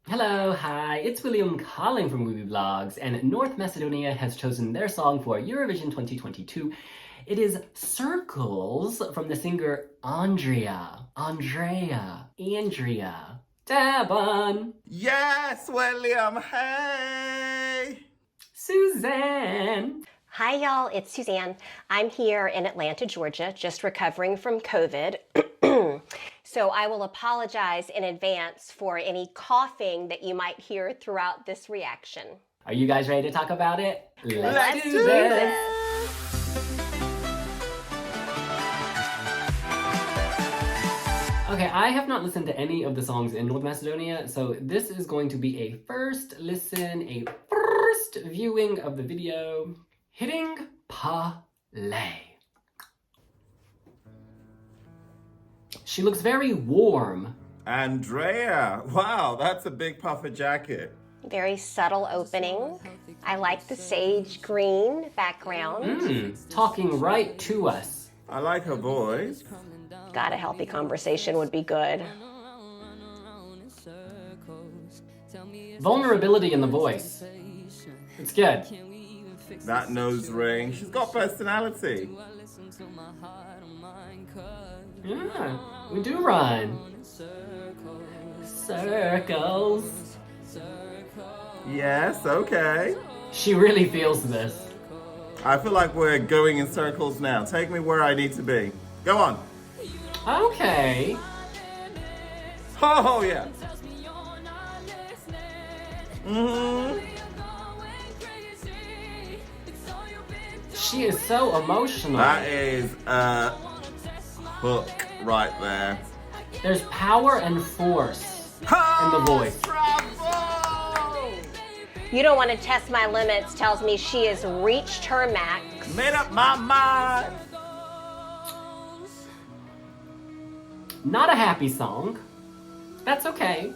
Hello, hi, it's William calling from Wiwibloggs, and North Macedonia has chosen their song for Eurovision 2022. It is Circles from the singer Andrea. Dabon. Yes, William, hey! Suzanne. Hi, y'all. It's Suzanne. I'm here in Atlanta, Georgia, just recovering from COVID. So I will apologize in advance for any coughing that you might hear throughout this reaction. Are you guys ready to talk about it? Let's do this. Okay, I have not listened to any of the songs in North Macedonia, so this is going to be a first listen, a first viewing of the video. Hitting play. She looks very warm. Andrea, wow, that's a big puffer jacket. Very subtle opening. I like the sage green background. Talking right to us. I like her voice. God, a healthy conversation would be good. Vulnerability in the voice. It's good. That nose ring, she's got personality. Yeah, we do run. Circles. Yes, okay. She really feels this. I feel like we're going in circles now. Take me where I need to be. Go on. Okay. Oh, yeah. Mm-hmm. She is so emotional. That is a hook right there. There's power and force in the voice. Bravo! You don't want to test my limits tells me she has reached her max. Made up my mind. Not a happy song. That's okay.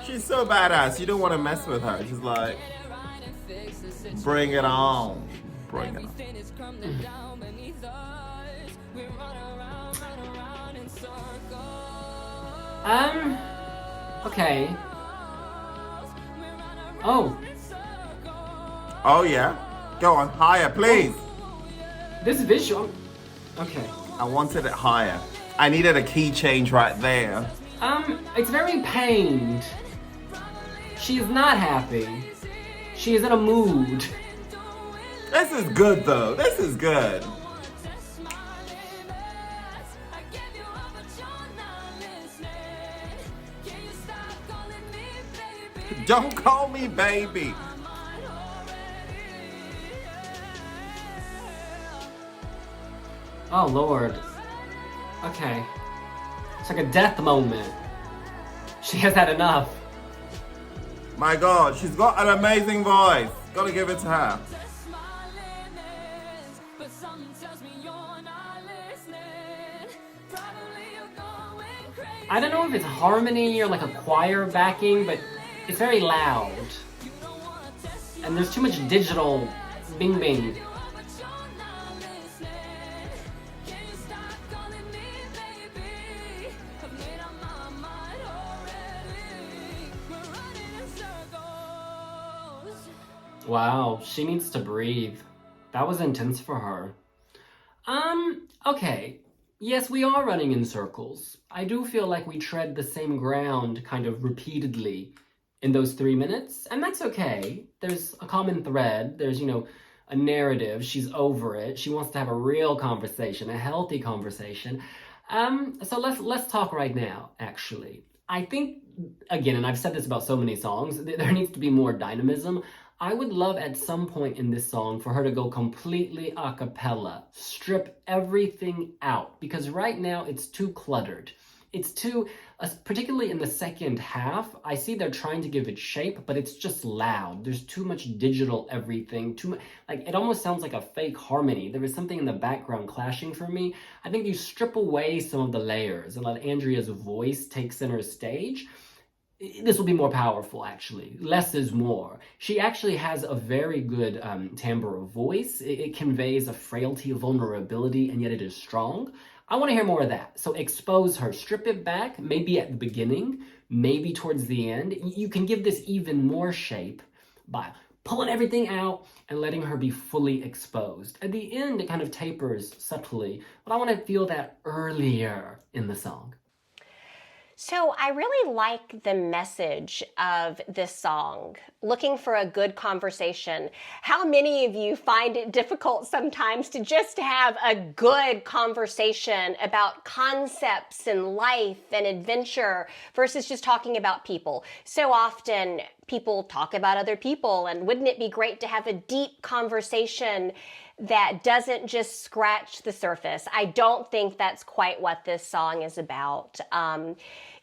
She's so badass. You don't want to mess with her. She's like, bring it on. Bring it on. Okay. Oh, Oh, yeah. Go on. Higher, please. this visual. Okay. I wanted it higher. I needed a key change right there. It's very pained. She is not happy. She is in a mood. This is good, though. This is good. Don't call me baby. Oh, Lord. Okay. It's like a death moment. She has had enough. My God, she's got an amazing voice. Gotta give it to her. I don't know if it's harmony or like a choir backing, but it's very loud. And there's too much digital bing bing. Wow, she needs to breathe. That was intense for her. Okay. Yes, we are running in circles. I do feel like we tread the same ground kind of repeatedly in those 3 minutes, and that's okay. There's a common thread. There's, a narrative. She's over it. She wants to have a real conversation, a healthy conversation. So let's talk right now, actually. I think, again, and I've said this about so many songs, there needs to be more dynamism. I would love at some point in this song for her to go completely a cappella, strip everything out, because right now it's too cluttered. It's too, particularly in the second half, I see they're trying to give it shape, but it's just loud. There's too much digital everything, too much, like it almost sounds like a fake harmony. There is something in the background clashing for me. I think you strip away some of the layers and let Andrea's voice take center stage. This will be more powerful, actually. Less is more. She actually has a very good timbre of voice. It conveys a frailty, a vulnerability, and yet it is strong. I want to hear more of that. So expose her, strip it back, maybe at the beginning, maybe towards the end, you can give this even more shape by pulling everything out and letting her be fully exposed. At the end, it kind of tapers subtly, but I want to feel that earlier in the song. So I really like the message of this song, looking for a good conversation. How many of you find it difficult sometimes to just have a good conversation about concepts and life and adventure versus just talking about people? So often people talk about other people, and wouldn't it be great to have a deep conversation that doesn't just scratch the surface? I don't think that's quite what this song is about.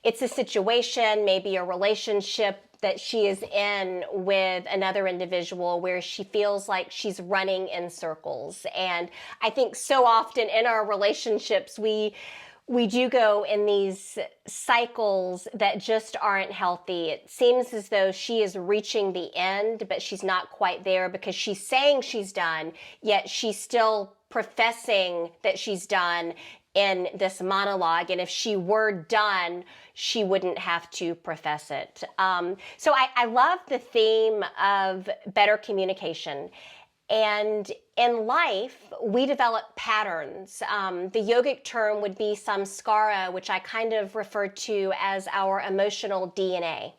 It's a situation, maybe a relationship that she is in with another individual where she feels like she's running in circles. And I think so often in our relationships, we do go in these cycles that just aren't healthy. It seems as though she is reaching the end, but she's not quite there because she's saying she's done, yet she's still professing that she's done in this monologue. And if she were done, she wouldn't have to profess it. So I love the theme of better communication. And in life, we develop patterns. The yogic term would be samskara, which I kind of refer to as our emotional DNA.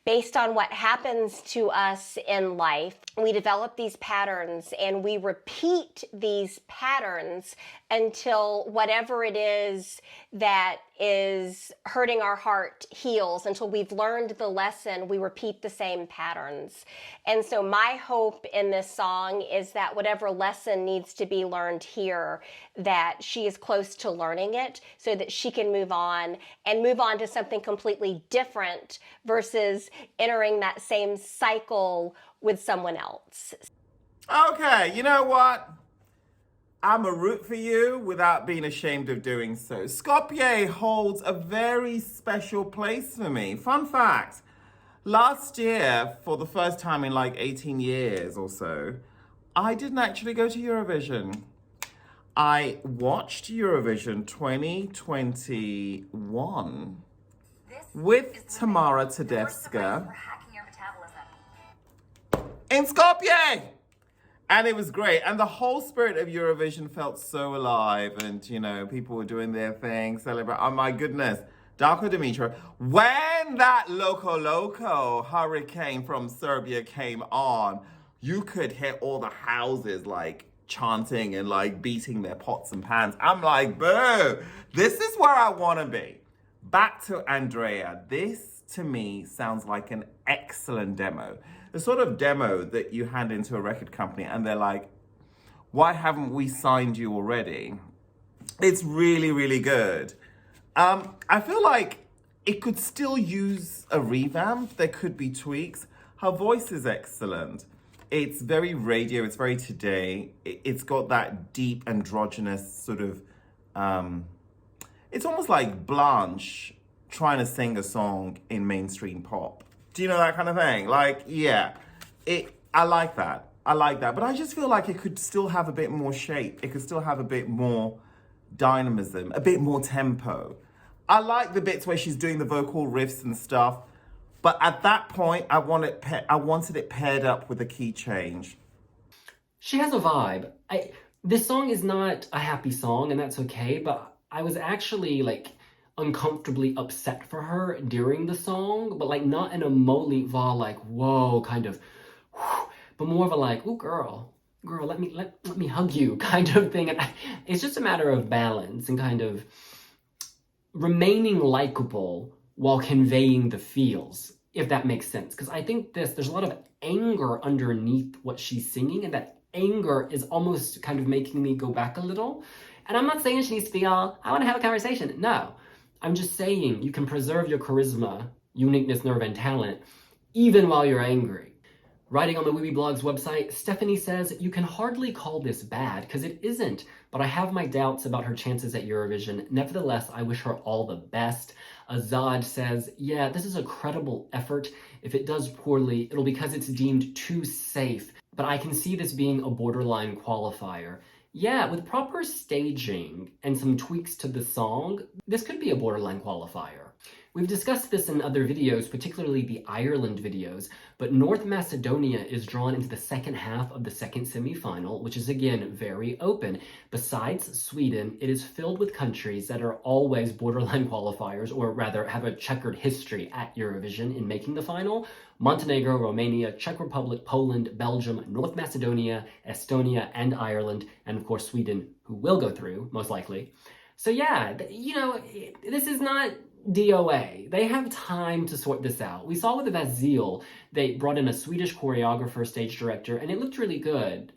Based on what happens to us in life, we develop these patterns and we repeat these patterns until whatever it is that is hurting our heart heals. Until we've learned the lesson, we repeat the same patterns. And so my hope in this song is that whatever lesson needs to be learned here, that she is close to learning it so that she can move on to something completely different versus entering that same cycle with someone else. Okay, you know what? I'm a root for you without being ashamed of doing so. Skopje holds a very special place for me. Fun fact, last year, for the first time in like 18 years or so, I didn't actually go to Eurovision. I watched Eurovision 2021 with Tamara Tedesca in Skopje. And it was great. And the whole spirit of Eurovision felt so alive. And, you know, people were doing their thing, celebrate. Oh, my goodness. Darko Dimitra. When that Loco hurricane from Serbia came on, you could hear all the houses, like, chanting and, like, beating their pots and pans. I'm like, boo. This is where I want to be. Back to Andrea. This, to me, sounds like an excellent demo. The sort of demo that you hand into a record company and they're like, why haven't we signed you already? It's really, really good. I feel like it could still use a revamp. There could be tweaks. Her voice is excellent. It's very radio. It's very today. It's got that deep androgynous sort of, it's almost like Blanche trying to sing a song in mainstream pop. Do you know that kind of thing? Like, yeah, I like that. But I just feel like it could still have a bit more shape. It could still have a bit more dynamism, a bit more tempo. I like the bits where she's doing the vocal riffs and stuff. But at that point, I wanted it paired up with a key change. She has a vibe. This song is not a happy song, and that's okay, but I was actually, like, uncomfortably upset for her during the song, but like not in a Molly Va like whoa kind of, but more of a like, ooh girl, let me hug you kind of thing. And it's just a matter of balance and kind of remaining likable while conveying the feels, if that makes sense. Because I think there's a lot of anger underneath what she's singing, and that anger is almost kind of making me go back a little. And I'm not saying she needs to be all, I want to have a conversation. No. I'm just saying you can preserve your charisma, uniqueness, nerve, and talent even while you're angry. Writing on the Wiwibloggs website, Stephanie says, you can hardly call this bad, because it isn't, but I have my doubts about her chances at Eurovision. Nevertheless, I wish her all the best. Azad says, yeah, this is a credible effort. If it does poorly, it'll be because it's deemed too safe, but I can see this being a borderline qualifier. Yeah, with proper staging and some tweaks to the song, this could be a borderline qualifier. We've discussed this in other videos, particularly the Ireland videos, but North Macedonia is drawn into the second half of the second semi-final, which is again very open. Besides Sweden, it is filled with countries that are always borderline qualifiers, or rather have a checkered history at Eurovision in making the final. Montenegro, Romania, Czech Republic, Poland, Belgium, North Macedonia, Estonia, and Ireland, and of course Sweden, who will go through, most likely. So yeah, you know, this is not DOA. They have time to sort this out. We saw with Vasil, they brought in a Swedish choreographer, stage director, and it looked really good.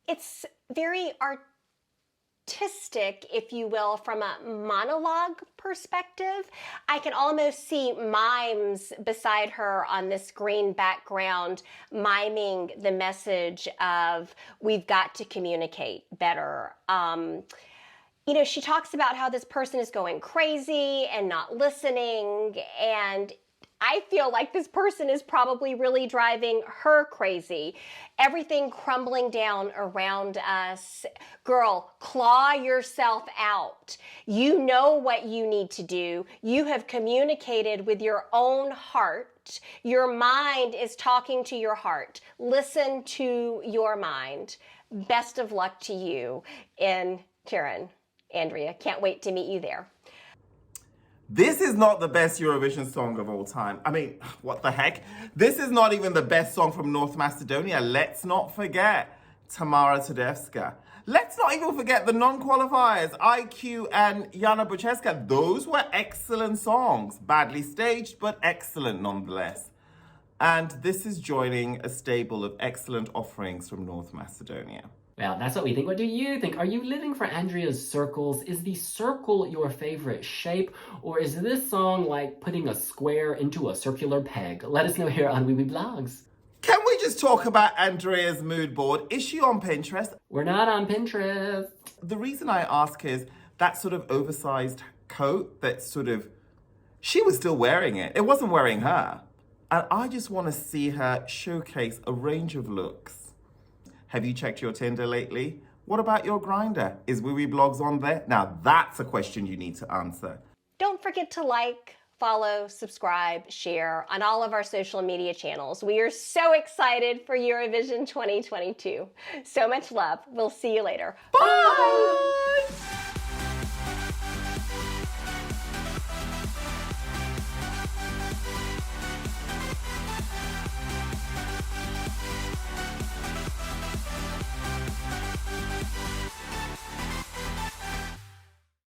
It's very artistic, if you will, from a monologue perspective. I can almost see mimes beside her on this green background, miming the message of we've got to communicate better. You know, she talks about how this person is going crazy and not listening, and I feel like this person is probably really driving her crazy. Everything crumbling down around us. Girl, claw yourself out. You know what you need to do. You have communicated with your own heart. Your mind is talking to your heart. Listen to your mind. Best of luck to you. And Karen, Andrea, can't wait to meet you there. This is not the best Eurovision song of all time. I mean, what the heck? This is not even the best song from North Macedonia. Let's not forget Tamara Tedevska. Let's not even forget the non-qualifiers, IQ and Jana Bucheska. Those were excellent songs. Badly staged, but excellent nonetheless. And this is joining a stable of excellent offerings from North Macedonia. Well, that's what we think. What do you think? Are you living for Andrea's circles? Is the circle your favorite shape? Or is this song like putting a square into a circular peg? Let us know here on Wiwibloggs. Can we just talk about Andrea's mood board? Is she on Pinterest? We're not on Pinterest. The reason I ask is that sort of oversized coat that she was still wearing it. It wasn't wearing her. And I just want to see her showcase a range of looks. Have you checked your Tinder lately? What about your Grindr? Is Wiwibloggs on there? Now that's a question you need to answer. Don't forget to like, follow, subscribe, share on all of our social media channels. We are so excited for Eurovision 2022. So much love. We'll see you later. Bye!